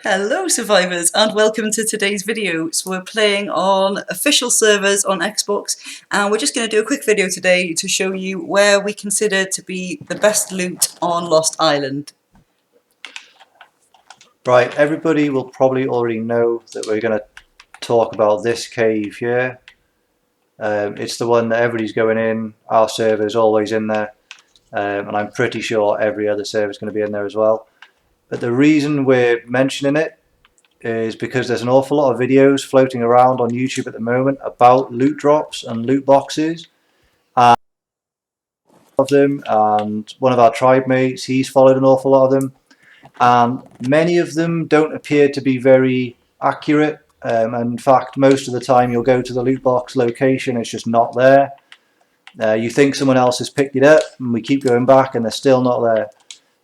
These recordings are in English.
Hello survivors and welcome to today's video. So we're playing on official servers on Xbox and we're just going to do a quick video today to show you where we consider to be the best loot on Lost Island. Right, everybody will probably already know that we're going to talk about this cave here. It's the one that everybody's going in, our server's always in there, and I'm pretty sure every other server's going to be in there as well. But the reason we're mentioning it is because there's an awful lot of videos floating around on YouTube at the moment about loot drops and loot boxes. And one of our tribe mates, he's followed an awful lot of them. And many of them don't appear to be very accurate. And in fact, most of the time you'll go to the loot box location, it's just not there. You think someone else has picked it up, and we keep going back and they're still not there.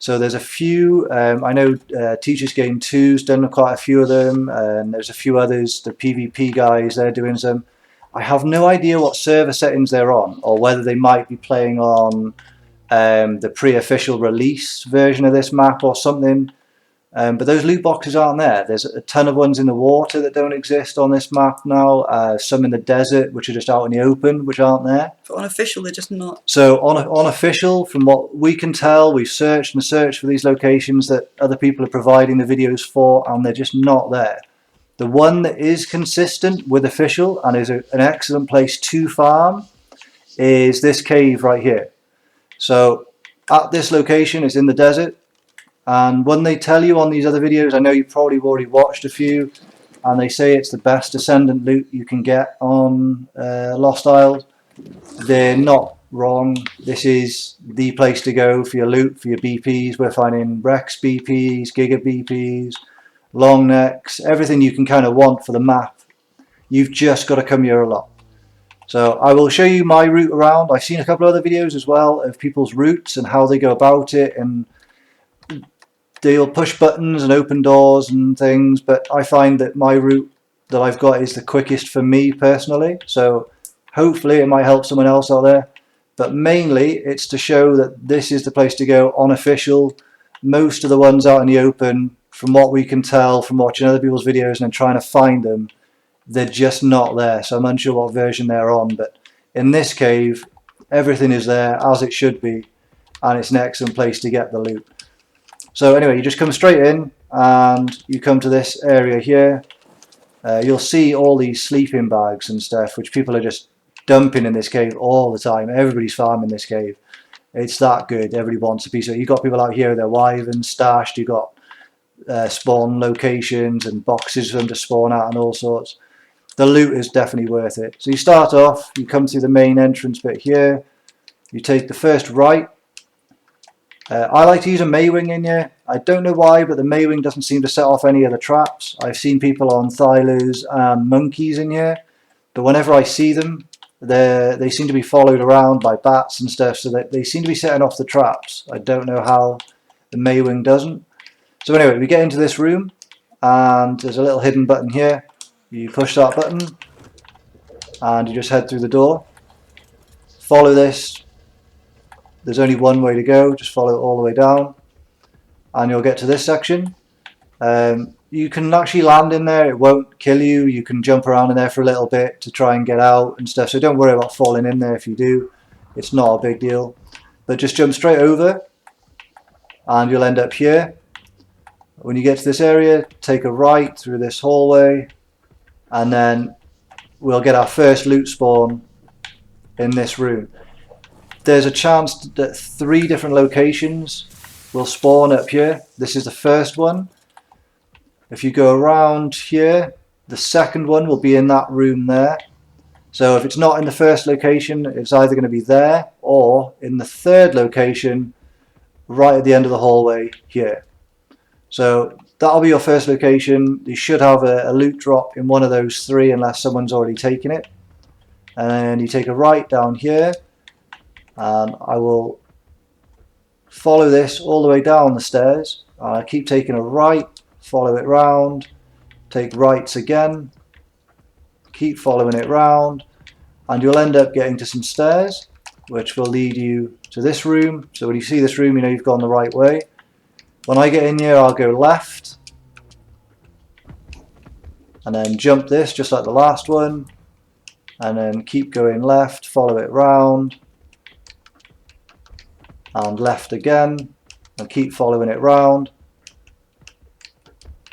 So there's a few, I know Teachers Game 2's done quite a few of them, and there's a few others, the PvP guys, they're doing some. I have no idea what server settings they're on, or whether they might be playing on the pre-official release version of this map or something. But those loot boxes aren't there. There's a ton of ones in the water that don't exist on this map now. Some in the desert, which are just out in the open, which aren't there. But on official, they're just not. So on official, from what we can tell, we've searched and searched for these locations that other people are providing the videos for, and they're just not there. The one that is consistent with official and is an excellent place to farm is this cave right here. So at this location, it's in the desert. And when they tell you on these other videos, I know you probably already watched a few, and they say it's the best Descendant loot you can get on Lost Isles, they're not wrong. This is the place to go for your loot, for your BPs. We're finding Rex BPs, Giga BPs, long necks, everything you can kind of want for the map. You've just got to come here a lot. So I will show you my route around. I've seen a couple of other videos as well of people's routes and how they go about it, and they'll push buttons and open doors and things, but I find that my route that I've got is the quickest for me personally. So hopefully it might help someone else out there, but mainly it's to show that this is the place to go on official. Most of the ones out in the open, from what we can tell from watching other people's videos and then trying to find them, they're just not there. So I'm unsure what version they're on, but in this cave everything is there as it should be, and it's an excellent place to get the loot. So anyway, you just come straight in and you come to this area here. You'll see all these sleeping bags and stuff, which people are just dumping in this cave all the time. Everybody's farming this cave. It's that good. Everybody wants a piece of it. You've got people out here with their wyverns stashed. You've got spawn locations and boxes for them to spawn at and all sorts. The loot is definitely worth it. So you start off, you come through the main entrance bit here. You take the first right. I like to use a Maywing in here. I don't know why, but the Maywing doesn't seem to set off any of the traps. I've seen people on Thylers and Monkeys in here, but whenever I see them, they seem to be followed around by bats and stuff, so that they seem to be setting off the traps. I don't know how the Maywing doesn't. So anyway, we get into this room, and there's a little hidden button here. You push that button, and you just head through the door. Follow this. There's only one way to go, just follow it all the way down and you'll get to this section. You can actually land in there, it won't kill you. You can jump around in there for a little bit to try and get out and stuff, so don't worry about falling in there if you do. It's not a big deal. But just jump straight over and you'll end up here. When you get to this area, take a right through this hallway and then we'll get our first loot spawn in this room. There's a chance that 3 different locations will spawn up here. This is the first one. If you go around here, the second one will be in that room there. So if it's not in the first location, it's either going to be there or in the third location right at the end of the hallway here. So that'll be your first location. You should have a loot drop in one of those 3 unless someone's already taken it. And then you take a right down here. And I will follow this all the way down the stairs. I keep taking a right, follow it round, take rights again, keep following it round, and you'll end up getting to some stairs which will lead you to this room. So when you see this room, you know you've gone the right way. When I get in here, I'll go left, and then jump this just like the last one, and then keep going left, follow it round, and left again, and keep following it round,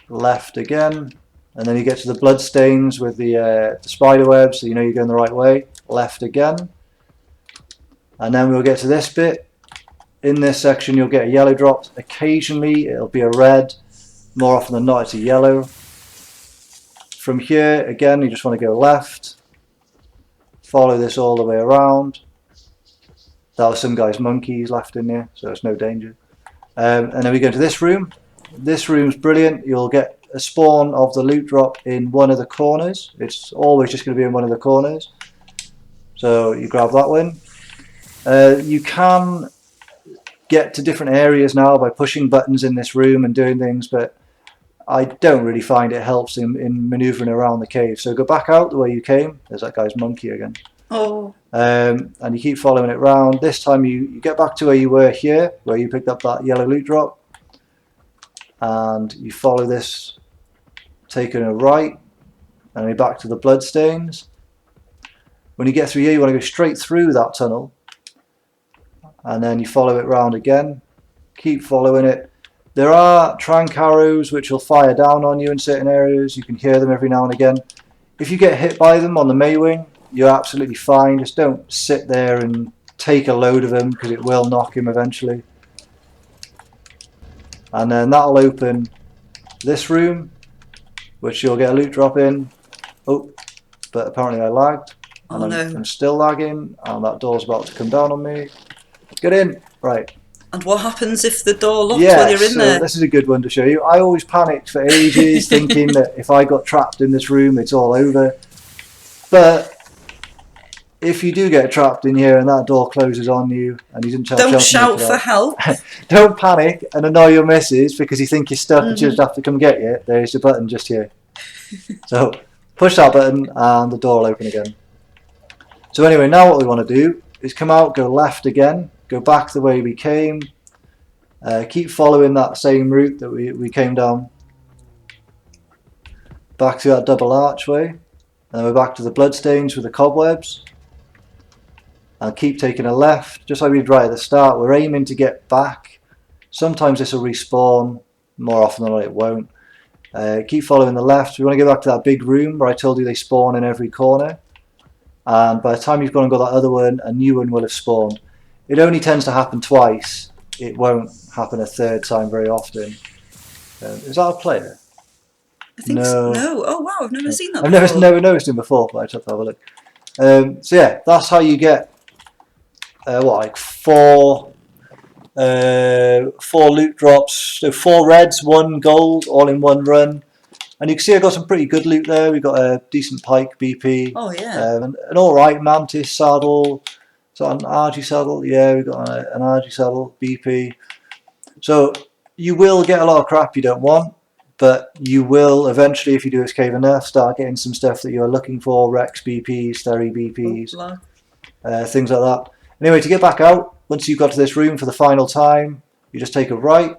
left again, and then you get to the blood stains with the spider web, so you know you're going the right way, left again, and then we'll get to this bit. In this section you'll get a yellow drop, occasionally it'll be a red, more often than not it's a yellow. From here again you just want to go left, follow this all the way around. That was some guy's monkeys left in there, so it's no danger. And then we go to this room. This room's brilliant. You'll get a spawn of the loot drop in one of the corners. It's always just going to be in one of the corners. So you grab that one. You can get to different areas now by pushing buttons in this room and doing things, but I don't really find it helps in manoeuvring around the cave. So go back out the way you came. There's that guy's monkey again. Oh. And you keep following it round. This time you get back to where you were here, where you picked up that yellow loot drop, and you follow this, taking a right, and you're back to the bloodstains. When you get through here you want to go straight through that tunnel, and then you follow it round again, keep following it. There are trank arrows which will fire down on you in certain areas. You can hear them every now and again. If you get hit by them on the Maywing, you're absolutely fine. Just don't sit there and take a load of them, because it will knock him eventually. And then that'll open this room, which you'll get a loot drop in. Oh, but apparently I lagged. And I'm still lagging, and that door's about to come down on me. Get in! Right. And what happens if the door locks while you're in there? This is a good one to show you. I always panicked for ages thinking that if I got trapped in this room it's all over. But if you do get trapped in here and that door closes on you and you didn't don't shout for help. Don't panic and annoy your missus because you think you're stuck and she'll just have to come get you. There's the button just here. So push that button and the door will open again. So anyway, now what we want to do is come out, go left again, go back the way we came, keep following that same route that we came down, back to that double archway, and then we're back to the bloodstains with the cobwebs, and keep taking a left, just like we did right at the start. We're aiming to get back. Sometimes this will respawn, more often than not it won't. Keep following the left. We want to get back to that big room where I told you they spawn in every corner, and by the time you've gone and got that other one, a new one will have spawned. It only tends to happen twice. It won't happen a third time very often. Is that a player? I think so. No. Oh wow, I've never seen that I've before. never noticed him before, but I just have to have a look. So yeah, that's how you get like four loot drops. So 4 reds, 1 gold, all in one run. And you can see I got some pretty good loot there. We got a decent pike BP. Oh yeah. An alright mantis saddle. Is that an RG saddle? Yeah, we got an RG saddle BP. So you will get a lot of crap you don't want, but you will eventually, if you do this cave enough, start getting some stuff that you are looking for: Rex BPs, Theory BPs, things like that. Anyway, to get back out, once you've got to this room for the final time, you just take a right,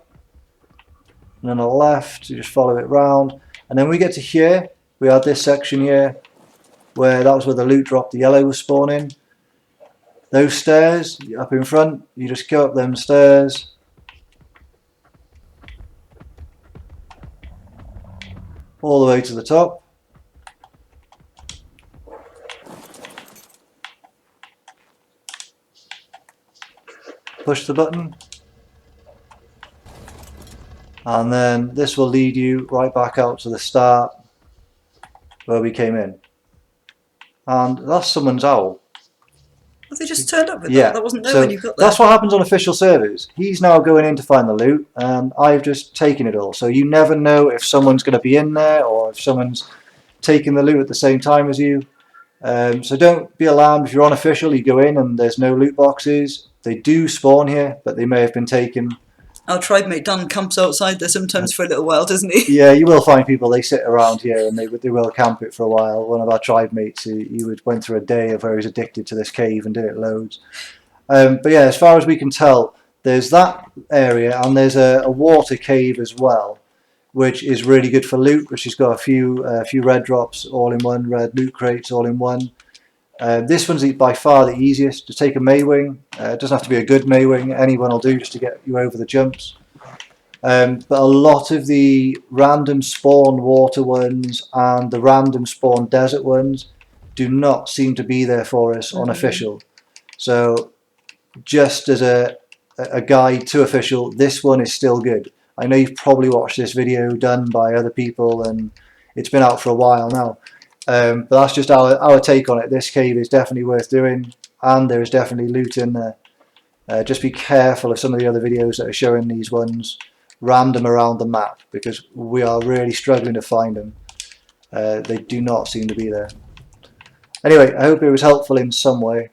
and then a left, you just follow it round. And then we get to here, we had this section here, where that was where the loot drop, the yellow was spawning. Those stairs, up in front, you just go up them stairs. All the way to the top. Push the button. And then this will lead you right back out to the start where we came in. And that's someone's owl. Well, they just turned up with that. That wasn't there when you got there. That's what happens on official servers. He's now going in to find the loot, and I've just taken it all. So you never know if someone's going to be in there or if someone's taking the loot at the same time as you. So don't be alarmed if you're on official, you go in and there's no loot boxes. They do spawn here, but they may have been taken. Our tribe mate Dan camps outside there sometimes for a little while, doesn't he? Yeah, you will find people, they sit around here and they will camp it for a while. One of our tribe mates, went through a day of where he was addicted to this cave and did it loads. But yeah, as far as we can tell, there's that area and there's a water cave as well. which is really good for loot, which has got a few red drops all in one, red loot crates all in one. This one's by far the easiest to take a Maywing. It doesn't have to be a good Maywing, anyone will do just to get you over the jumps. But a lot of the random spawn water ones and the random spawn desert ones do not seem to be there for us on official. So just as a guide to official, this one is still good. I know you've probably watched this video done by other people and it's been out for a while now. But that's just our take on it. This cave is definitely worth doing, and there is definitely loot in there. Just be careful of some of the other videos that are showing these ones random around the map, because we are really struggling to find them. They do not seem to be there. Anyway, I hope it was helpful in some way.